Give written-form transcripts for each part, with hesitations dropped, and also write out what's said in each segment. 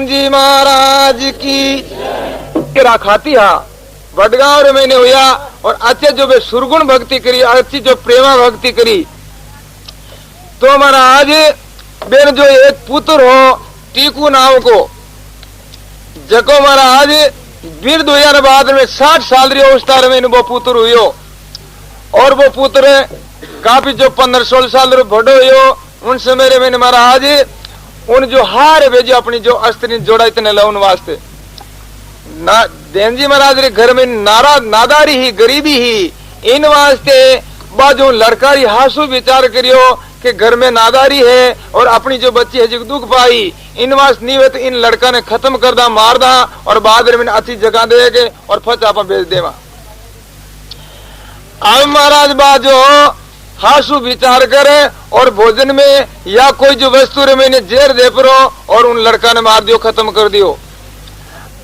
राम जी महाराज की किरा खाती हा वडगांव मैंने हुआ। और अच्छे जो वे सुरगुण भक्ति करी, अच्छी जो प्रेमा भक्ति करी, तो महाराज बेन जो एक पुत्र हो टीकू नाम को, जको महाराज वृद्ध हुआ बाद में 60 साल री अवस्था में वो पुत्र हुयो। और वो पुत्र काफी जो 15-16 साल बड़ो हुयो। उन समय में महाराज उन जो हार भेजो अपनी जो अस्त्री जोड़ा इतने लवन वास्ते ना देन जी महाराज रे घर में नादारी ही गरीबी ही इन वास्ते बाजू लड़कारी हासू विचार करियो कि घर में नादारी है और अपनी जो बच्ची है जो दुख पाई, इन वास्ते नहीं हुए तो इन लड़का ने खत्म कर दा, मार दा और बाद में अच्छी जगह देगे और फच आप बेच देवा। अब महाराज बाजो हासू विचार करे और भोजन में या कोई जो वस्तु रे मैंने जेर दे परो और उन लड़का ने मार दियो, खत्म कर दियो।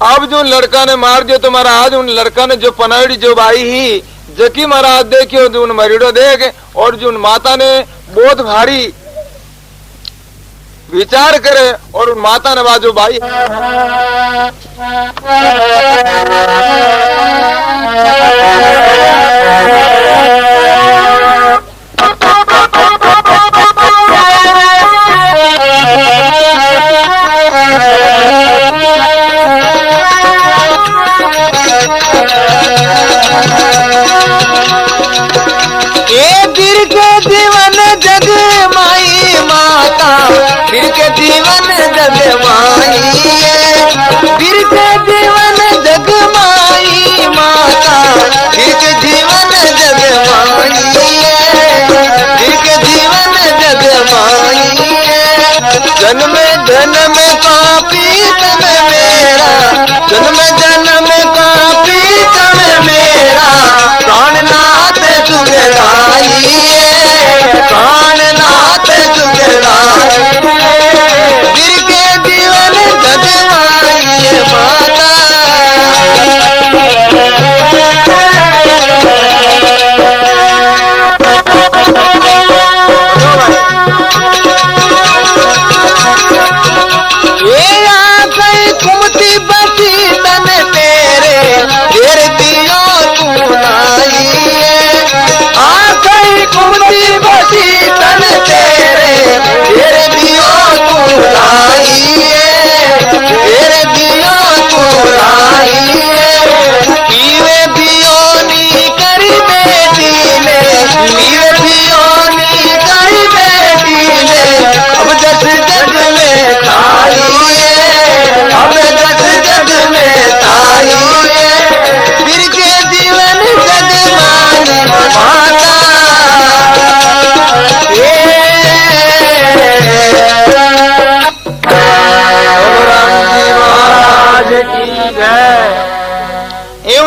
अब जो लड़का ने मार दियो तो महाराज उन लड़का ने जो पनाड़ी जो बाई ही जकी महाराज देखियो जो उन मरीडो देख और जो उन माता ने बहुत भारी विचार करे और उन माता ने बाजो बाई जन्म जन्म का प्रीतम मेरा, जन्म जन्म का प्रीतम मेरा, प्राणनाथ जुगराई, प्राणनाथ जुगराई, गिर के जीवन जगवाई माता।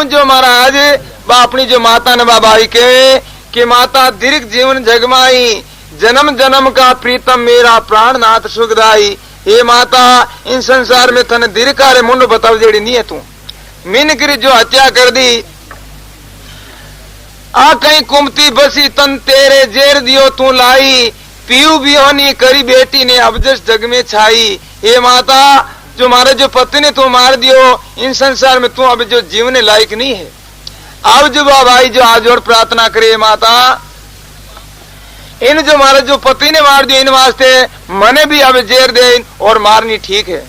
जो महाराज अपनी जो माता ने बाबाई के कि माता दीर्घ जीवन जगमाई, जन्म जन्म का प्रीतम मेरा प्राणनाथ सुखदाई। ये माता इन संसार में थने दीर्घ कार्य मुंड बताओ जेड़ी नहीं है तू मिन करी जो हत्या कर दी, आ कहीं कुमती बसी तन तेरे जेर दियो तू लाई, पीयू बियोनी करी बेटी ने अब जस जग में छाई। ये माता जो मारे जो पति ने तू मार दियो, इन संसार में तू अब जो जीवने लायक नहीं है। अब जो बाबाई जो आज और प्रार्थना करे माता, इन जो मारे जो पति ने मार दियो इन वास्ते मने भी अब जेर दे और मारनी ठीक है।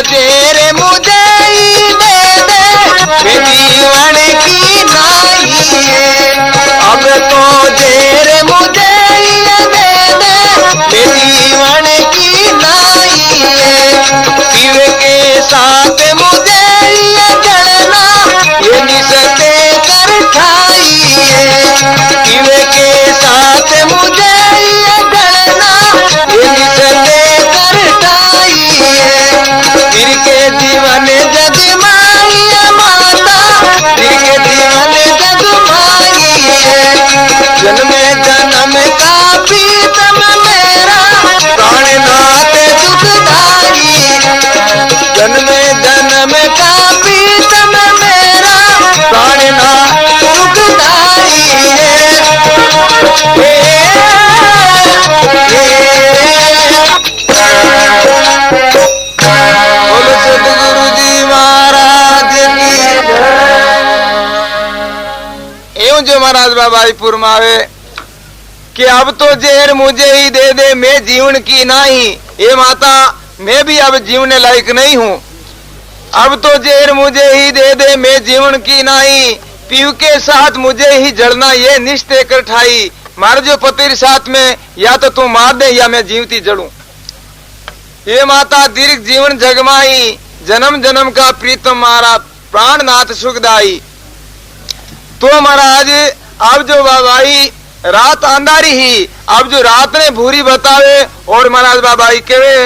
जेरे मुझे दे दे मैं जीवन की नाई, अब तो जेरे मुझे दे दे मैं जीवन की नाई, शिव के साथ मुझे जड़ना ये निसते कर खाई, शिव के साथ मुझे जड़ना जन्म का प्रीतम मेरा प्राणनाथ सुखदाई। जन्म जन्म का प्रीतम मेरा प्राणनाथ सुखदाई बोलो सतगुरु जी महाराज की। एवं जो महाराज बाबाईपुर में आवे कि अब तो जेर मुझे ही दे दे, मैं जीवन की नहीं। ये माता मैं भी अब जीवने लायक नहीं हूँ। अब तो जेर मुझे ही दे दे, मैं जीवन की नहीं। पीयू के साथ मुझे ही जड़ना ये निश्चय कर ठाई। मार जो पतिर साथ में, या तो तू मार दे या मैं जीवती जड़ूं। ये माता दीर्घ जीवन जगमाई, जन्म जन्म का प्रीतम मारा प्राणनाथ सुखदाई। तो महाराज अब जो बाबाई रात अंधारी ही, अब जो रात ने भूरी बतावे और महाराज बाबाई कहे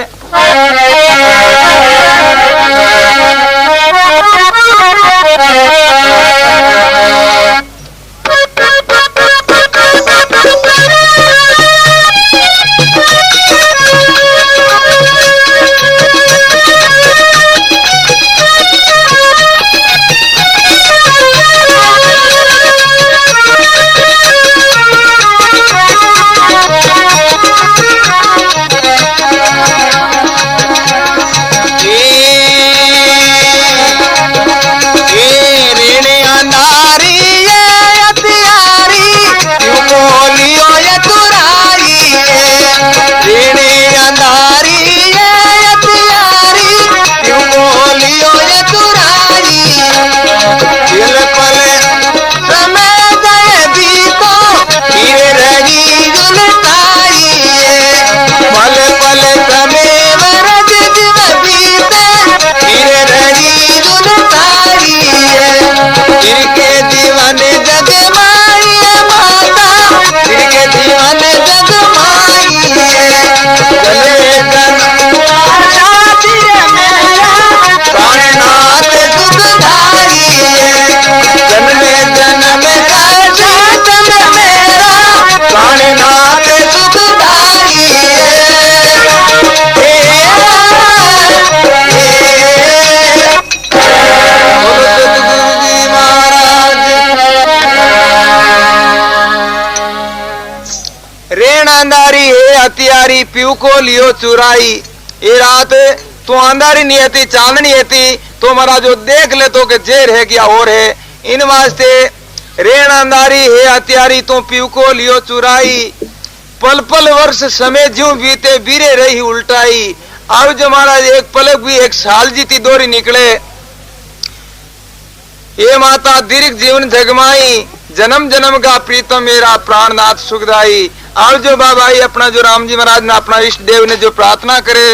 अंधारी है हथियारी पीऊ को लियो चुराई। ये रात तो अंधारी नहीं थी, चांदनी थी, तो महाराज जो देख ले तो के जेर है क्या और है। इन वास्ते रेण अंधारी है हथियारी तो पीऊ को लियो चुराई। पल पल वर्ष समय ज्यों बीते बीरे रही उल्टाई। अब जो महाराज एक पलक भी एक साल जीती दोरी निकले। ये माता दीर्घ जीवन जगमाई, जन्म जन्म का प्रीतम मेरा प्राणनाथ सुखदाई। अब जो बाबाई अपना जो राम जी महाराज ने अपना इष्ट देव ने जो प्रार्थना करे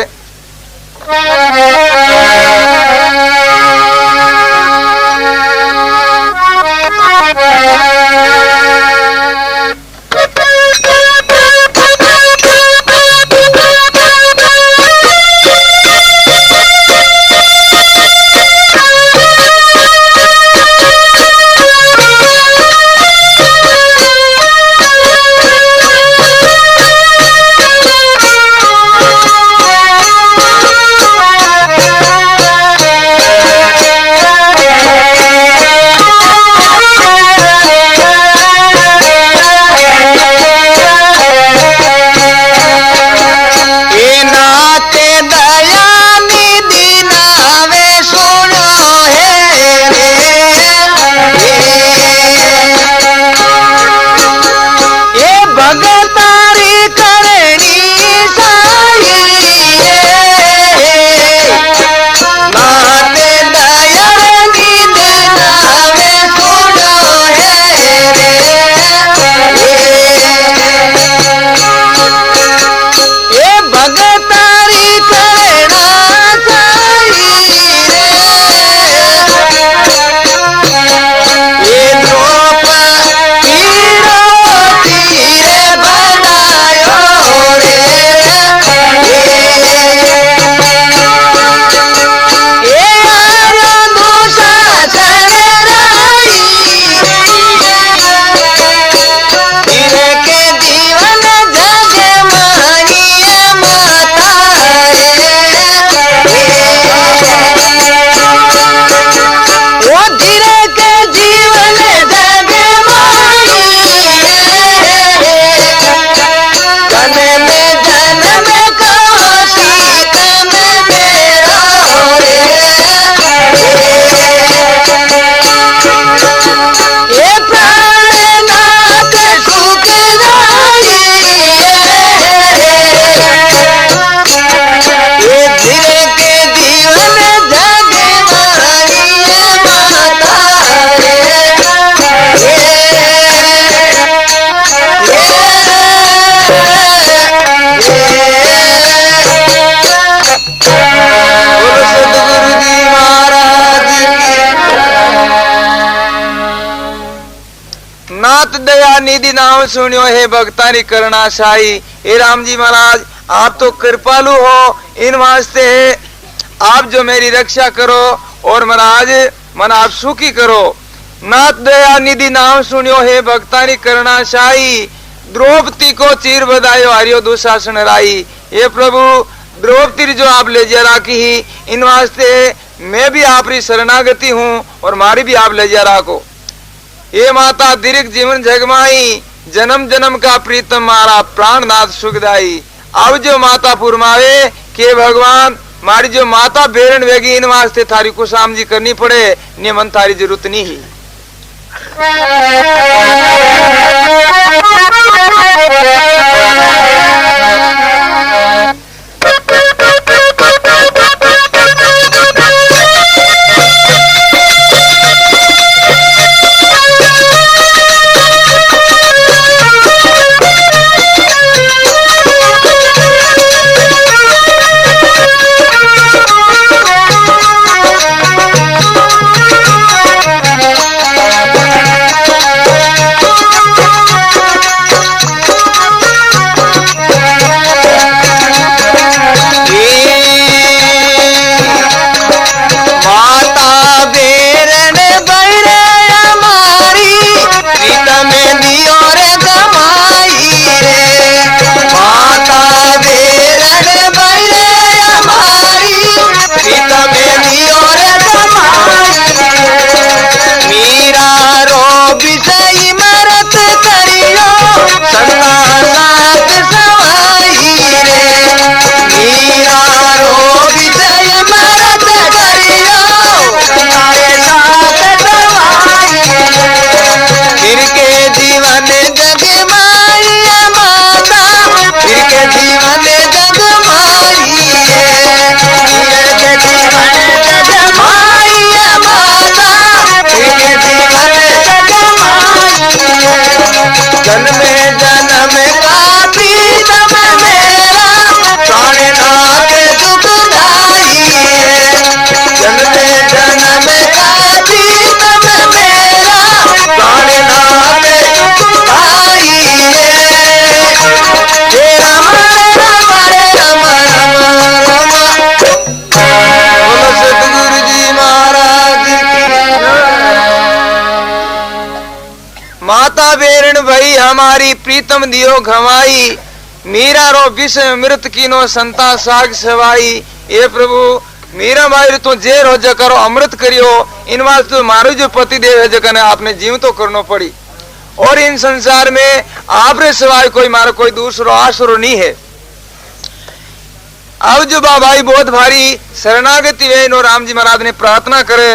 दया निधि नाम सुनियो हे भक्तानी करना साई। हे राम जी महाराज आप तो कृपालु हो, इन वास्ते आप जो मेरी रक्षा करो और महाराज मन आप सुखी करो। नाथ दया निधि नाम सुनियो हे भक्तानी करना साई। द्रौपदी को चीर बधायो हरियो दुशासन राई। ये प्रभु द्रौपदी जो आप ले जा राखी ही, इन वास्ते मैं भी आपरी शरणागति हूँ और मारी भी आप ले जा राखो। ये माता दीर्घ जीवन जगमाई, जन्म जन्म का प्रीतम मारा प्राणनाथ सुखदाई। अब जो माता पुरमावे के भगवान मारी जो माता बेरन वेगी, इन वास्ते थारी कुशाम जी करनी पड़े, ने मन थारी जरूरत नहीं ही। माता बेरन भई हमारी प्रीतम दियो घमाई। मीरा रो विषय मृत कीनो संता साग सवाई। ये प्रभु मीरा भाई तो जेर हो जा करो अमृत करियो, इन वास्ते मारो जो पति देव है जगह ने आपने जीव तो करनो पड़ी। और इन संसार में आपरे सिवाय कोई मारो कोई दूसरो आसरो नहीं है। अब जो बाबाई बहुत भारी शरणागति वे नो राम जी महाराज ने प्रार्थना करे।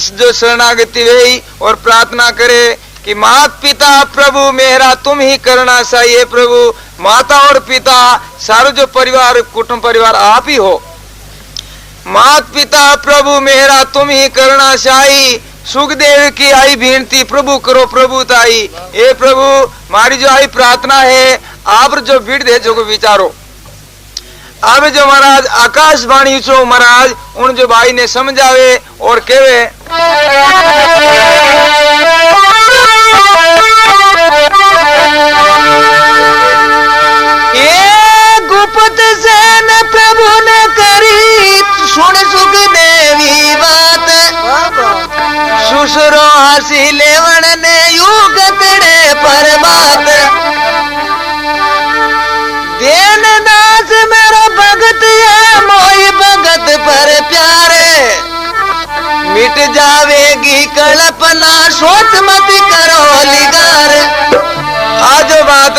दास जो शरणागति हुई और प्रार्थना करे कि माता पिता प्रभु मेरा तुम ही करना चाहिए। प्रभु माता और पिता सारो जो परिवार कुटुंब परिवार आप ही हो। माता पिता प्रभु मेरा तुम ही करना चाहिए। सुखदेव की आई विनती प्रभु करो प्रभु ताई। ये प्रभु मारी जो आई प्रार्थना है आप जो विड़ है जो को विचारो। अब जो महाराज आकाशवाणी छो महाराज उन जो भाई ने समझावे और केवे ये गुप्त सेन प्रभु ने करी सुन सुखदेवी बात। सुसुरो हसी लेवन ने युग तड़े पर बात। देन दास मेरा भगत है मोई भगत पर प्यारे। मिट जावेगी कल्पना सोच मत करो लिगार। आज बात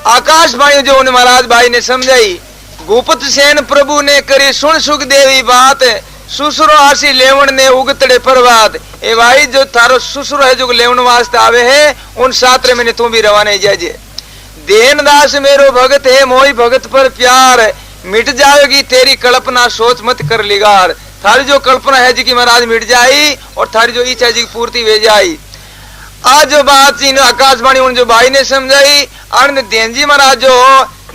आकाशवाणी जो उन महाराज भाई ने समझाई। गुप्त सेन प्रभु ने करी सुन सुखदेवी बात। सुसुरो आसी लेवन ने उगतड़े परवात। ए भाई जो थारो सुसुरो है जो लेवन वास्ते आवे है उन सात्र में तुम भी रवाना जाइए। देन दास मेरो भगत है मोई भगत पर प्यार। मिट जाएगी तेरी कल्पना सोच मत कर लिगार। थारी जो कल्पना है जी की महाराज मिट जाई और थारी जो इच्छा जी की पूर्ति हो जाई। आज जो बात इन आकाशवाणी उन जो भाई ने समझाई। अन देन जी महाराज जो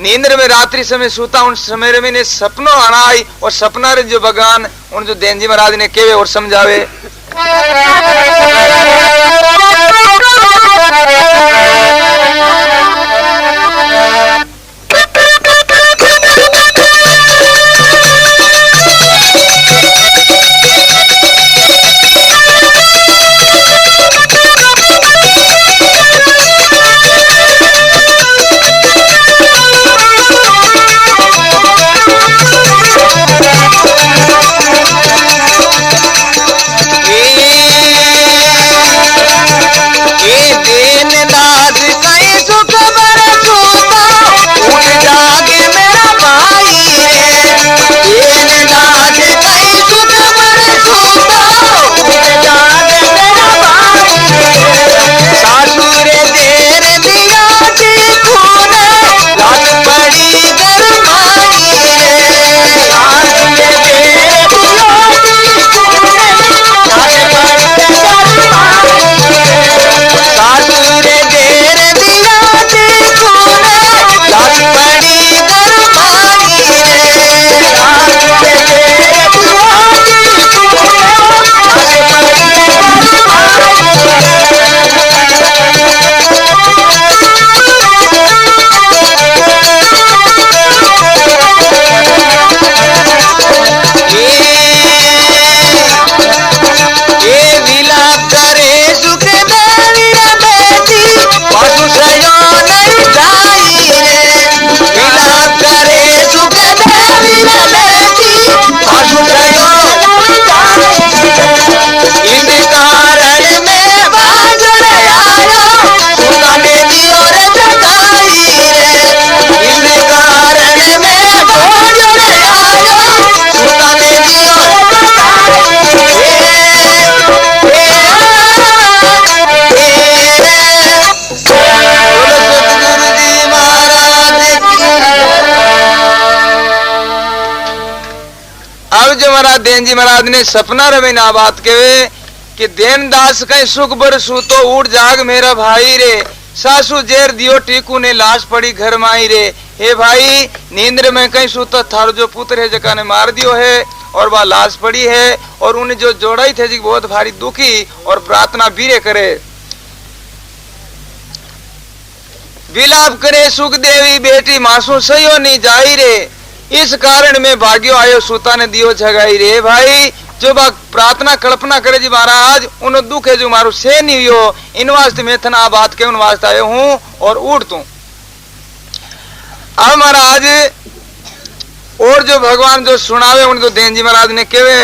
नींद में रात्रि समय सूता उन समय में ने सपनों आनाई और सपना रे जो भगवान उन जो देन जी महाराज ने केवे और समझावे। देन जी महाराज ने सपना रवे ना बात केवे कि देन दास कहीं सुख बर सूतो उड़ जाग मेरा भाई रे। सासू जेर दियो टीकू ने लाश पड़ी घर माई रे। हे भाई नींद में कहीं सूतो थारो जो पुत्र है जका ने मार दियो है और वह लाश पड़ी है और उन्हें जो जोड़ाई थे जी बहुत भारी दुखी और प्रार्थना बीरे करे विलाप करे सुख देवी बेटी मासू सयो नहीं जाई रे। इस कारण में भाग्यो आयो सूता ने दियो जगाई रे। भाई जो बात प्रार्थना कल्पना करे जी महाराज उन दुख है जो मारू से नहीं हो इन वास्ते मैं थना बात के उन वास्ते आयो हूं और उड़ तू। अब महाराज और जो भगवान जो सुनावे उन तो देन जी महाराज ने केवे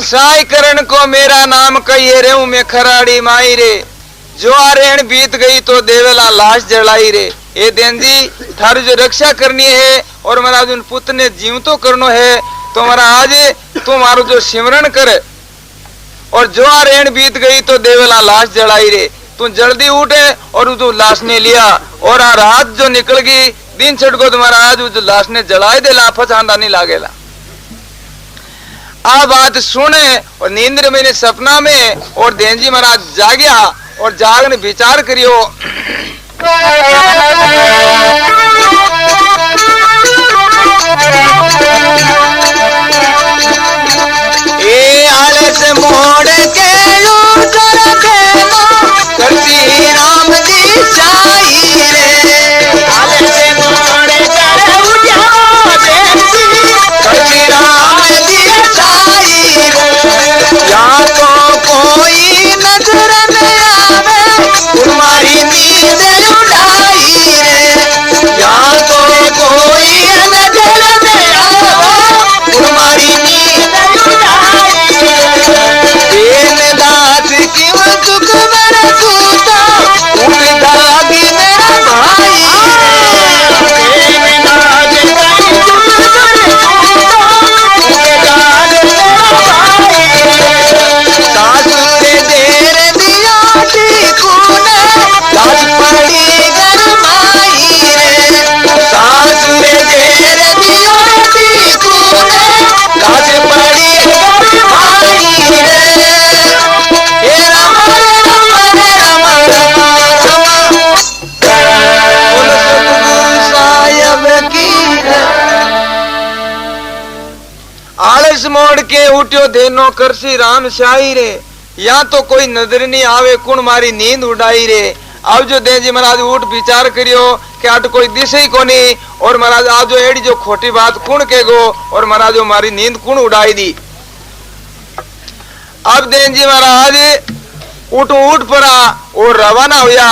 साई करण को मेरा नाम कहिए रे मैं खराड़ी माई रे, जो आरेण बीत गई तो देवेला लाश जलाई रे। ये देन जी थारी जो रक्षा करनी है और महाराज उन पुत्र ने जीव तो करनो है, तो महाराज तू मारो जो सिमरण करे, और जो आरेण बीत गई तो देवेला लाश जलाई रे। तू जल्दी उठे और जो लाश ने लिया और आ रात जो निकल गई दिन छटको तो महाराज जो लाश ने जलाई दे लाफा चांदा नहीं लागेला। आ बात सुने और नींद में सपना में और देन जी महाराज जागया और जागने विचार करियो। ए आलस मोड़ के उतर देना करती राम जी साई रे, आलस मोड़ कर उठा देती करती राम जी साई रे। या तो कोई नजर न आवे तुम्हारी नींद उड़ाई रे, या तो कोई नजर न आवे तुम्हारी नींद उड़ाई रे। दास क्यों दुख बरसूता उठ जागी मेरा भाई, दास क्यों दुख बरसूता उठ जागी मेरा भाई। सासुर देर दिया कूने लाज पड़ी गरमाई रे, सासुर देर दिया कूने लाज पड़ी गरमाई रे। हे राम राम राम राम साहब की आलस मोड़ के उठ्यो देनो करसी राम शाही रे, या तो कोई नजर नहीं आवे कुण मारी नींद उड़ाई रे। अब जो देन जी महाराज उठ विचार करियो कि आट कोई दिशे ही कोनी, और महाराज आज जो एड़ी जो खोटी बात कुण के गो और महाराज जो मारी नींद कुण उड़ाई दी। अब देन जी महाराज उठ पड़ा और रवाना हुआ।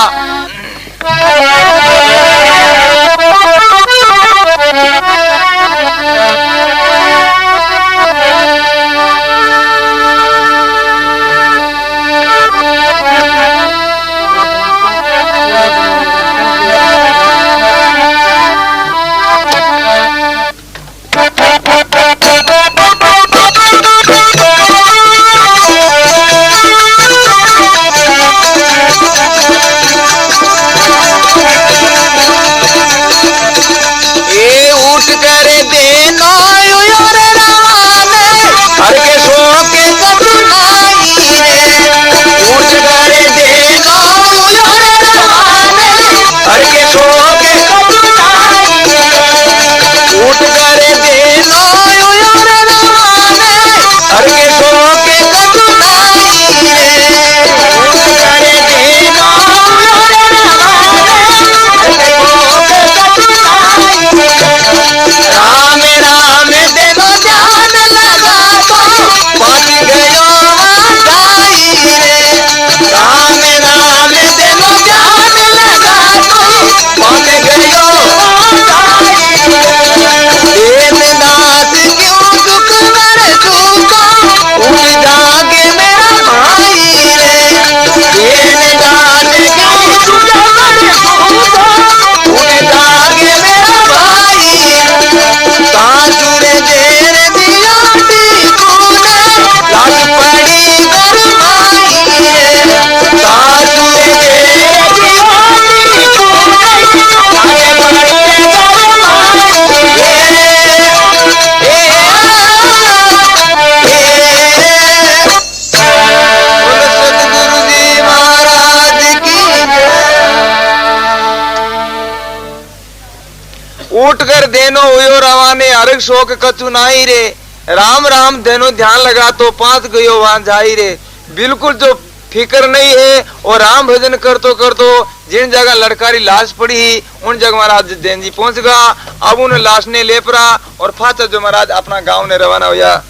उठ कर देनो हुयो रवाने हरक शोक कछु नाई रे, राम राम देनो ध्यान लगा तो पांच गयो वहां जाई रे। बिल्कुल जो फिक्र नहीं है और राम भजन कर तो जिन जगह लड़कारी लाश पड़ी उन जगह महाराज जैन जी पहुंच गया। अब उन लाश ने ले पड़ा और फाचा जो महाराज अपना गांव ने रवाना हुआ।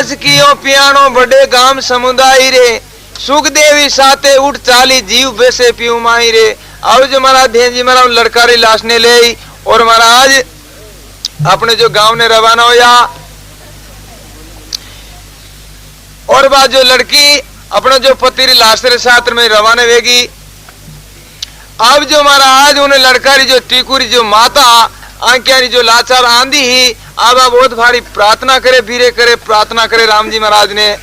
लाश कियो पियानो बड़े गाम समुदाय रे, सुख देवी साथे उठ चाली जीव बेसे पीऊ माई रे। अब जो महाराज धेन जी महाराज लड़कारी लाश ने ले और महाराज अपने जो गांव ने रवाना होया। और बात जो लड़की अपना जो पति लाश रे साथ में रवाना होगी। अब जो महाराज उन्हें लड़कारी जो टीकुरी जो माता आंखियारी जो लाचार आंधी ही अब बहुत भारी प्रार्थना करे भीरे करे प्रार्थना करे राम जी महाराज ने।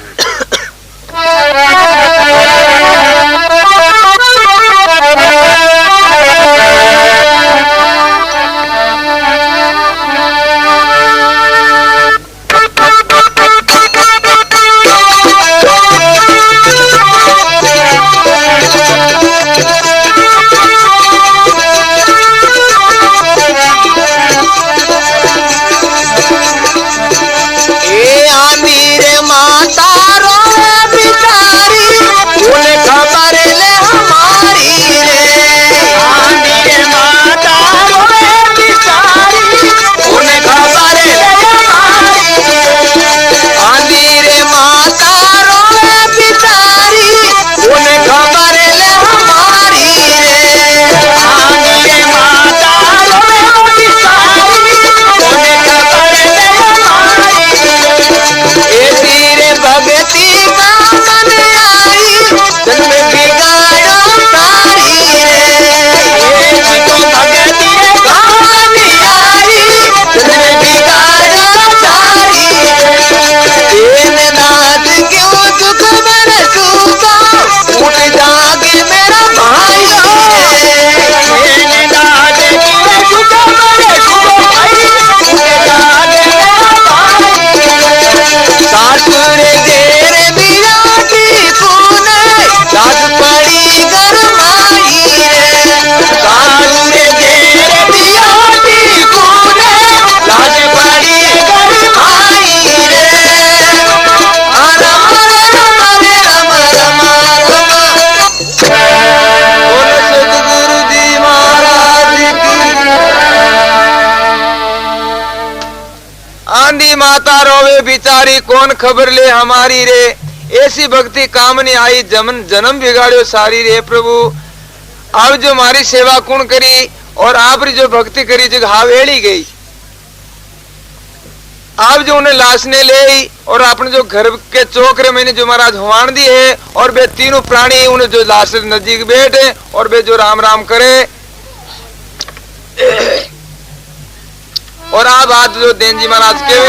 माता रोवे बिचारी कौन खबर ले हमारी रे, ऐसी भक्ति काम नहीं आई जन्म बिगाड़ो सारी रे प्रभु। अब जो हमारी सेवा कौन करी और आपरी जो भक्ति करी जो हावेड़ी गई। अब जो उन्हें लाश ने ले और अपने जो घर के चौकरे मैंने जो महाराज हुआन दी है और वे तीनों प्राणी उन्हें जो लाश नजदीक बैठे और वे जो राम राम करे। और आप आज जो देन जी महाराज के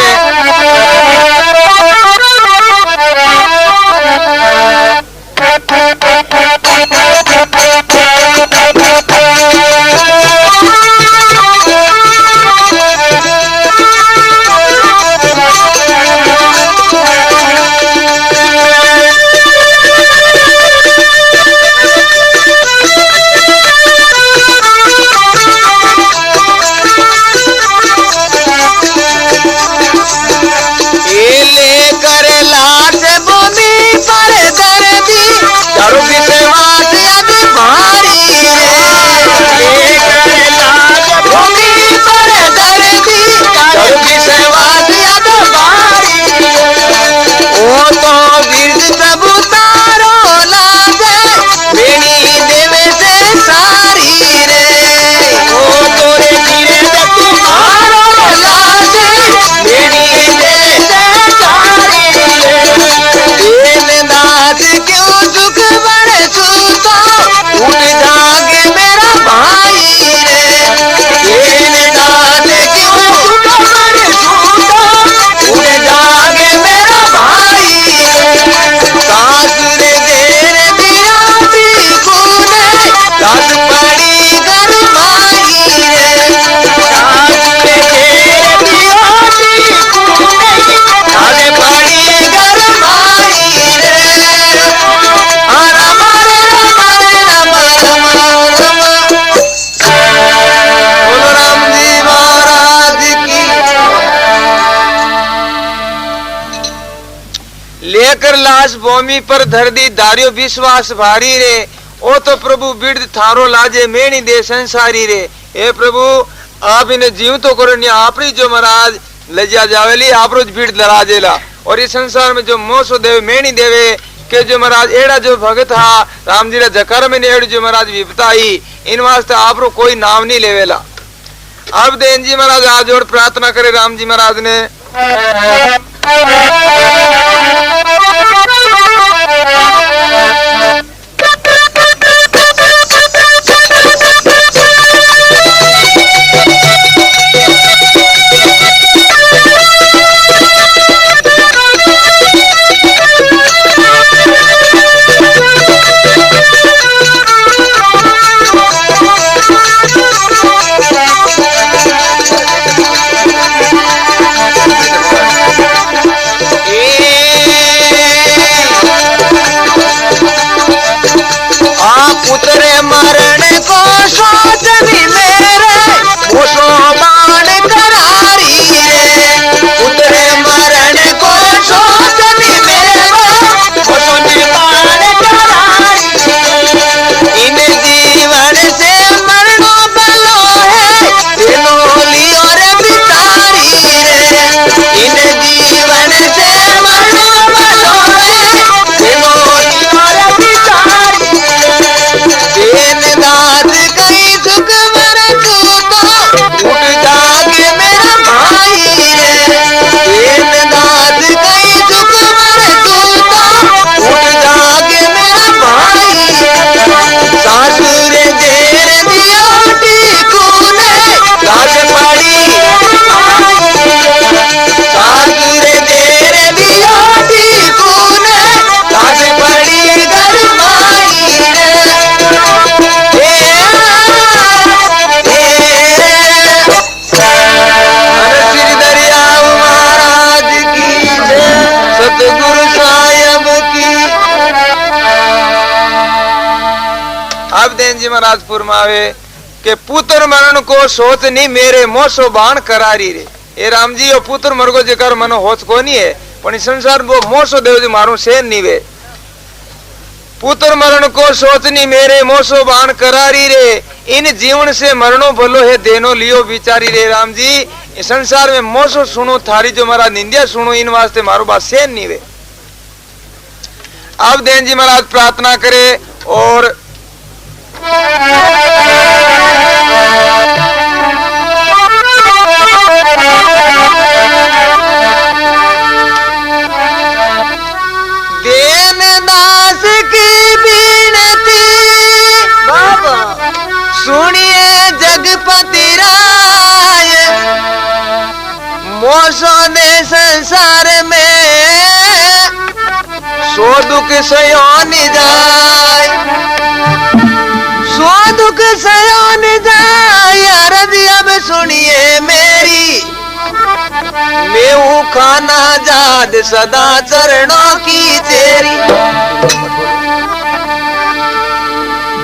लेकर लाश भूमि पर धर दी धारियो विश्वास भारी रे। ओ तो प्रभु बिड़ थारो लाजे मेणी दे संसारी रे। ए प्रभु आप इन्हें जीव तो करो नहीं आप जो महाराज लज्जा जावेली आप रोज भीड़ लड़ा जेला और इस संसार में जो मोसो देवे मेणी देवे के जो महाराज एड़ा जो भगत हा राम जी रा जकर में एड़ी जो महाराज विपता आई इन वास्ते आप रो कोई नाम नहीं लेवेला। अब देन जी महाराज आज और प्रार्थना करे राम जी महाराज ने पुत्र मरण को सोच भी मेरे मोसो बाण करारी रे। पुत्र मरण को सोच भी मेरे मोसो बाण करारी रे। इन जीवन से मरणो भलो है दिनो लियो रे बिचारी रे। इन जीवन से मरणो भलो है दिनो लियो रे बिचारी रे। दाद कहीं सुख मर तू तो उठ जागे मेरा भाई रे। दाद कहीं सुख मर तू तो उठ जागे मेरा भाई। सासुर जेर दियोटी कूने लाज पड़ी सासुर जेर दियोटी कूने लाज पड़ी घर माई रे। सतगुरु साहब की। अब देन जी महाराज फुरमावे के पुत्र मरण को सोच नहीं मेरे मोसो बाण करारी रे। ए राम जी ओ पुत्र मर गो जेकर मनो होच को नहीं है पण संसार वो मोसो देव जी मारू सेन नहीं वे। पुत्र मरण को सोचनी मेरे मोसो बाण करारी रे। इन जीवन से मरणो भलो है देनो लियो विचारी रे। राम जी इस संसार में मोसो सुनो थारी जो महाराज निंदिया सुनो इन वास्ते मारो बात सेन नहीं वे। अब देन जी महाराज प्रार्थना करे और देन दास की बीनती सुनिए जगपति राय। मोसो दे संसार में सो दुख सयोन जाय। सो दुख सयोन जाय अरजी अब सुनिए मेरी। मैं हूँ खाना जाद सदा चरणों की तेरी।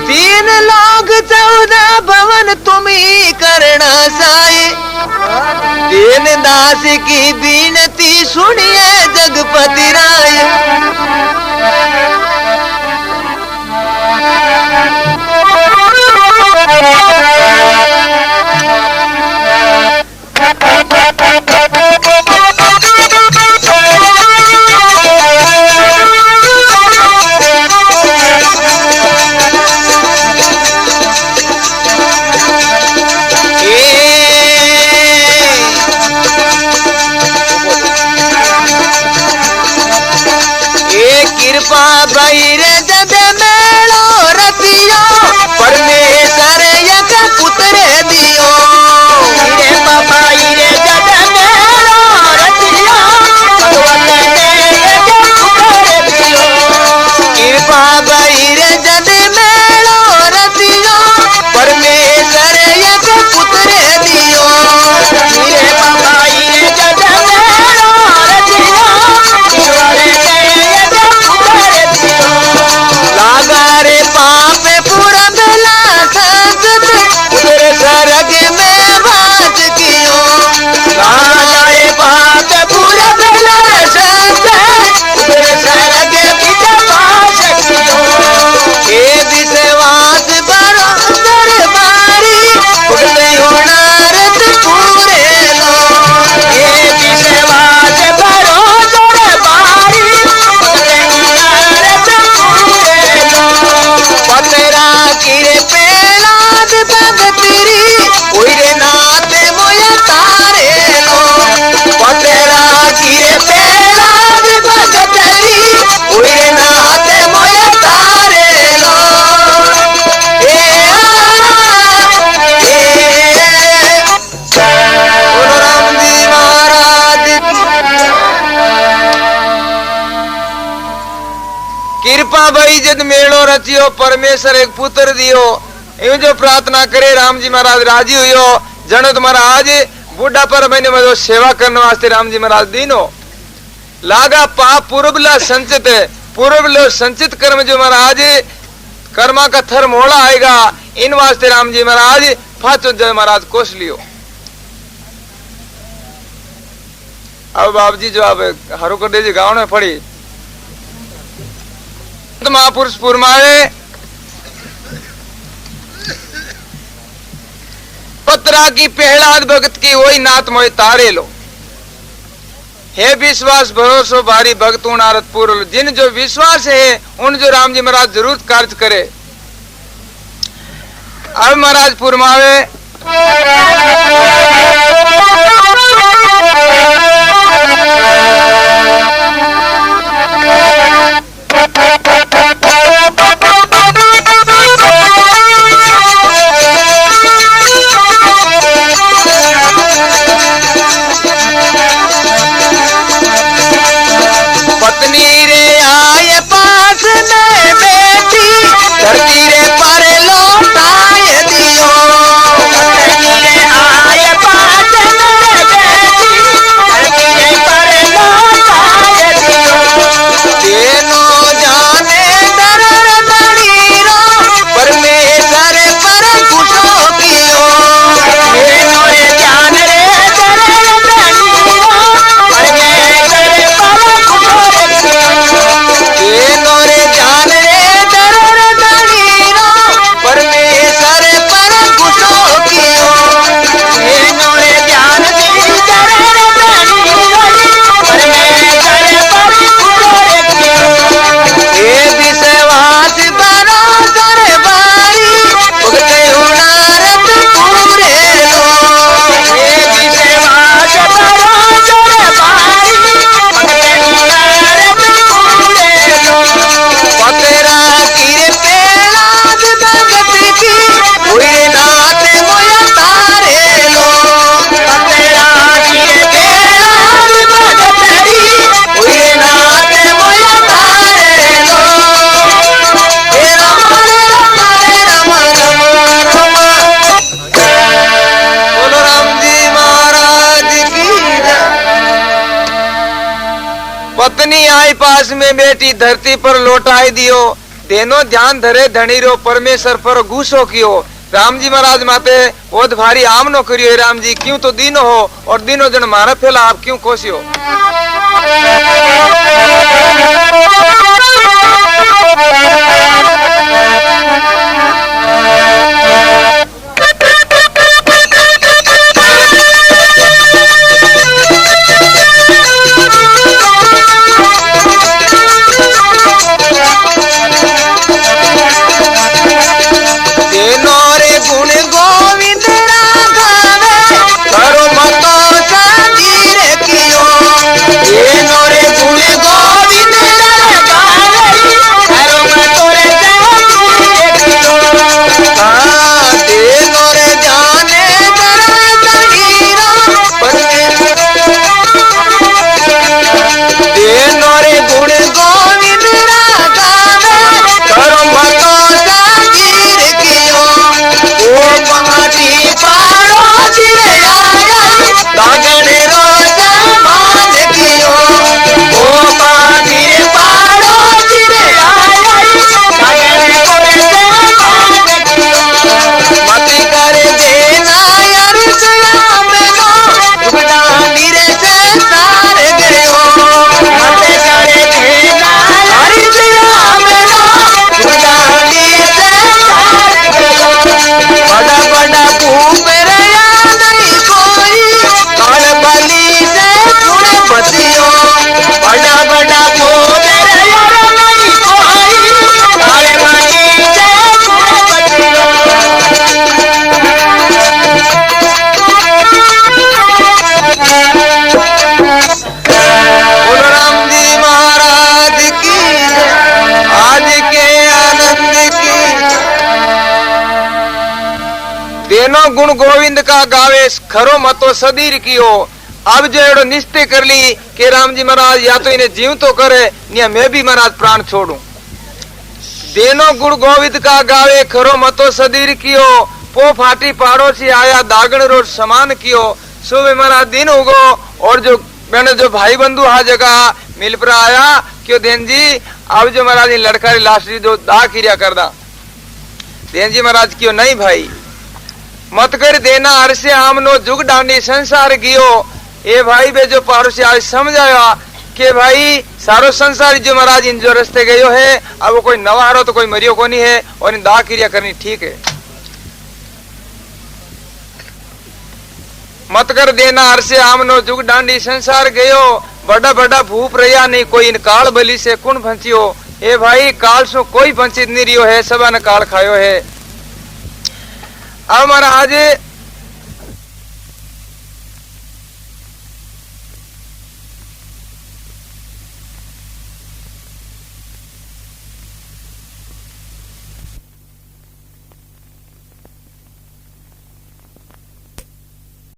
3 लोग 14 भवन तुम्ही करना साए। दीन दास की बीनती सुनिए जगपति राय। कृपा भैर जद मेलो रतियो परमेश्वर यक पुत्र दियो। कृपा भैर जद मेलो रतियो भगवत ने यक पुत्र दियो। कृपा भैर जद मेलो रतियो परमेश्वर यक पुत्र दियो। कृपा भैर जद मेलो रतियो ईश्वर ने लागा कृपा भई जद मेलो रचियो परमेश्वर एक पुत्र दियो। यूं जो प्रार्थना करे राम जी महाराज राजी हुयो। जनो तुम्हारा आज बूढ़ा पर महीने में जो सेवा करने वास्ते राम जी महाराज दीनो लागा पाप पूर्वला संचित है। पूर्वलो संचित कर्म जो महाराज कर्मा का थर मोड़ा आएगा इन वास्ते राम जी महाराज फाचो जय महाराज कोस लियो। अब बाप जी जो अब हरु कर दे गाँव में पड़ी तो महापुरुष पुरमाए पत्रा की पहलाद भगत की वही नाथ मोय तारे लो। हे विश्वास भरोसो भारी भक्त उनारत पूर्व। जिन जो विश्वास है उन जो राम जी महाराज जरूर कार्य करे। अब महाराज पुरमावे पत्नी रे आए पास में बेटी धरती रे पर लौटाए दियो। पत्नी रे आए पास में बेटी धरती रे पर लौटाए दियो। तेनो जाने दर दड़ीरो परमेश्वर पर गुस्सो कियो। तेनो जान रे दर दड़ीरो परमेश्वर पर गुस्सो तेनो रे जान रे दर दड़ीरो परमेश्वर पर गुस्सो कियो। तेनो रे जान रे दर दड़ीरो परमेश्वर पर गुस्सो कियो। हे विश्वास भरोसा बारी भुगते हुनारत पूरे लो। हे विश्वास भरोसा बारी भुगते हुनारत पूरे लो। पतरा गिर पेलाद भगत की हुई नाथ मोय तारे लो। पतरा गिर पेलाद भगत की हुई नाथ मोय तारे लो। हे राम राम राम राम बोलो राम जी महाराज की जय। पत्नी आई पास में बेटी धरती पर लौटाई दियो। तेनो ध्यान धरे धनीरो परमेश्वर पर गुस्सो कियो। राम जी महाराज माते ओद भारी आमनो करियो। राम जी क्यों तो दीनो हो और दीनो जन मारा फैला आप क्यों कोसियो। तेनो रे गुण गोविंद राघवे करो मतो संजीर कियो। तेनो रे गुण गोविंद राघवे करो मतो रे संजीर कियो। हाँ तेनो रे जाने दर दड़ीरो तेनो रे गुण गोविंद राघवे करो मतो संजीर कियो। ओ पहाड़ी पाड़ोसी रे आया दागने रो समान कियो। ओ पहाड़ी पाड़ोसी रे आया दागने रो समान कियो। मत कर देना यार श्याम नो जुगदानी रे संसार गयो। मत कर देना यार श्याम नो जुगदानी संसार गयो। बड़ा बड़ा भूप रया नहीं कोई काल बली से गुण बसियो। बड़ा बड़ा भूप रया नहीं कोई काल बली से गुण बसियो। बोलो राम जी महाराज की जय। आज के आनंद की तेनो गुण गोविंद का गावे खरो मतो सदीर कियो। अब जो एड़ो निश्चय कर ली कि राम जी महाराज या तो इन्हें जीव तो करे या मैं भी महाराज प्राण छोड़ू। देनो गुण गोविंद का गावे खरो मतो सदीर कियो पो फाटी पाड़ोसी आया दागण रोड समान कियो। सुबह हमारा दिन उगो और जो मैंने जो भाई बंधु हा जगह मिल पर आया क्यों देन जी अब जो महाराज लड़का लास्ट जो दा क्रिया कर दा देन जी महाराज क्यों नहीं भाई मत कर देना हर से आमनो जुग डांडी संसार गियो। ए भाई बे जो पड़ोसी आज समझाया कि भाई सारो संसार जो महाराज इन जो रास्ते गयो है अब वो कोई नवा हारो तो कोई मरियो को नहीं है और इन दा क्रिया करनी ठीक है। मत कर देना हर से आमनो जुग डांडी संसार गयो बड़ा बड़ा भूप रहा नहीं कोई इन काल बलि से कुण भंचियो। ए भाई काल सो कोई वंचित नहीं रियो है सबा ने काल खायो है। अब महाराज